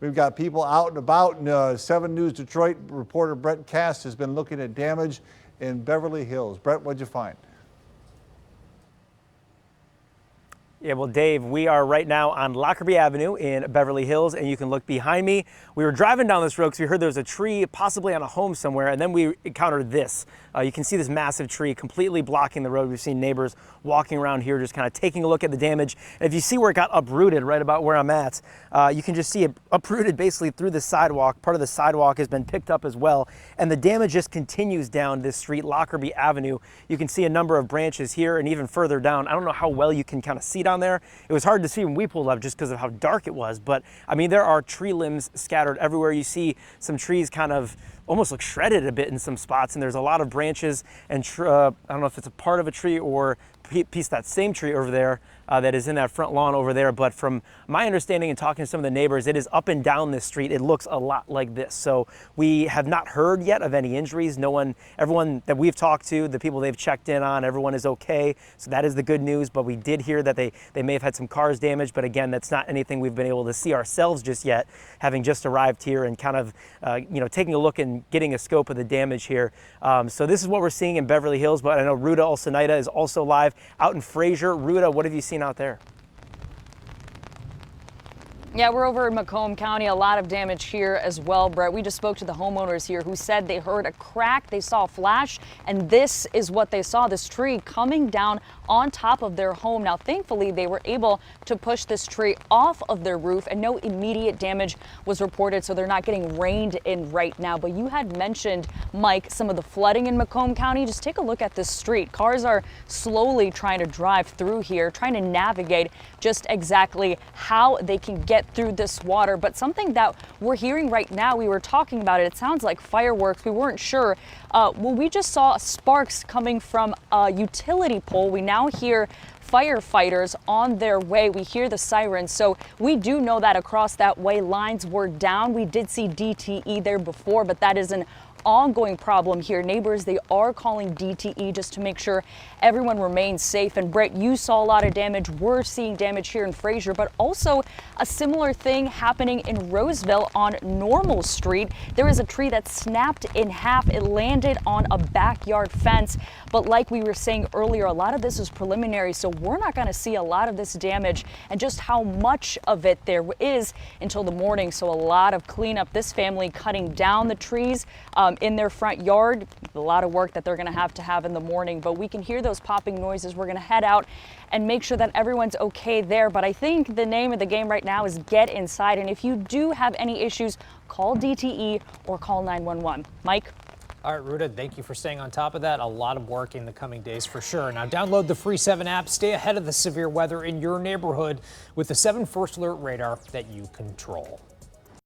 We've got people out and about. 7 News Detroit reporter Brett Cass has been looking at damage in Beverly Hills. Brett, what'd you find? Yeah, well, Dave, we are right now on Lockerbie Avenue in Beverly Hills, and you can look behind me. We were driving down this road because we heard there was a tree possibly on a home somewhere, and then we encountered this. You can see this massive tree completely blocking the road. We've seen neighbors walking around here just kind of taking a look at the damage. And if you see where it got uprooted right about where I'm at, you can just see it uprooted basically through the sidewalk. Part of the sidewalk has been picked up as well, and the damage just continues down this street, Lockerbie Avenue. You can see a number of branches here and even further down. I don't know how well you can kind of see down there. It was hard to see when we pulled up just because of how dark it was, but I mean, there are tree limbs scattered everywhere. You see some trees kind of almost look shredded a bit in some spots, and there's a lot of branches and I don't know if it's a part of a tree or piece of that same tree over there that is in that front lawn over there. But from my understanding and talking to some of the neighbors, it is up and down this street. It looks a lot like this. So we have not heard yet of any injuries. Everyone that we've talked to, the people they've checked in on, everyone is okay. So that is the good news. But we did hear that they may have had some cars damaged. But again, that's not anything we've been able to see ourselves just yet, having just arrived here and kind of, taking a look and getting a scope of the damage here. So this is what we're seeing in Beverly Hills. But I know Ruta Olsonita is also live out in Fraser. Ruta, what have you seen out there? Yeah, we're over in Macomb County. A lot of damage here as well, Brett. We just spoke to the homeowners here who said they heard a crack, they saw a flash, and this is what they saw, this tree coming down on top of their home. Now, thankfully, they were able to push this tree off of their roof and no immediate damage was reported, so they're not getting rained in right now. But you had mentioned, Mike, some of the flooding in Macomb County. Just take a look at this street. Cars are slowly trying to drive through here, trying to navigate just exactly how they can get through this water. But something that we're hearing right now, we were talking about it, it sounds like fireworks. We weren't sure. We just saw sparks coming from a utility pole. We now hear firefighters on their way. We hear the sirens. So we do know that across that way lines were down. We did see DTE there before, but that is an ongoing problem here. Neighbors, they are calling DTE just to make sure everyone remains safe. And Brett, you saw a lot of damage. We're seeing damage here in Fraser, but also a similar thing happening in Roseville on Normal Street. There is a tree that snapped in half. It landed on a backyard fence. But like we were saying earlier, a lot of this is preliminary, so we're not going to see a lot of this damage and just how much of it there is until the morning. So a lot of cleanup. This family cutting down the trees in their front yard. A lot of work that they're going to have in the morning, but we can hear those popping noises. We're going to head out and make sure that everyone's okay there. But I think the name of the game right now is get inside. And if you do have any issues, call DTE or call 911. Mike? All right, Ruta, thank you for staying on top of that. A lot of work in the coming days for sure. Now download the free 7 app. Stay ahead of the severe weather in your neighborhood with the 7 First Alert radar that you control.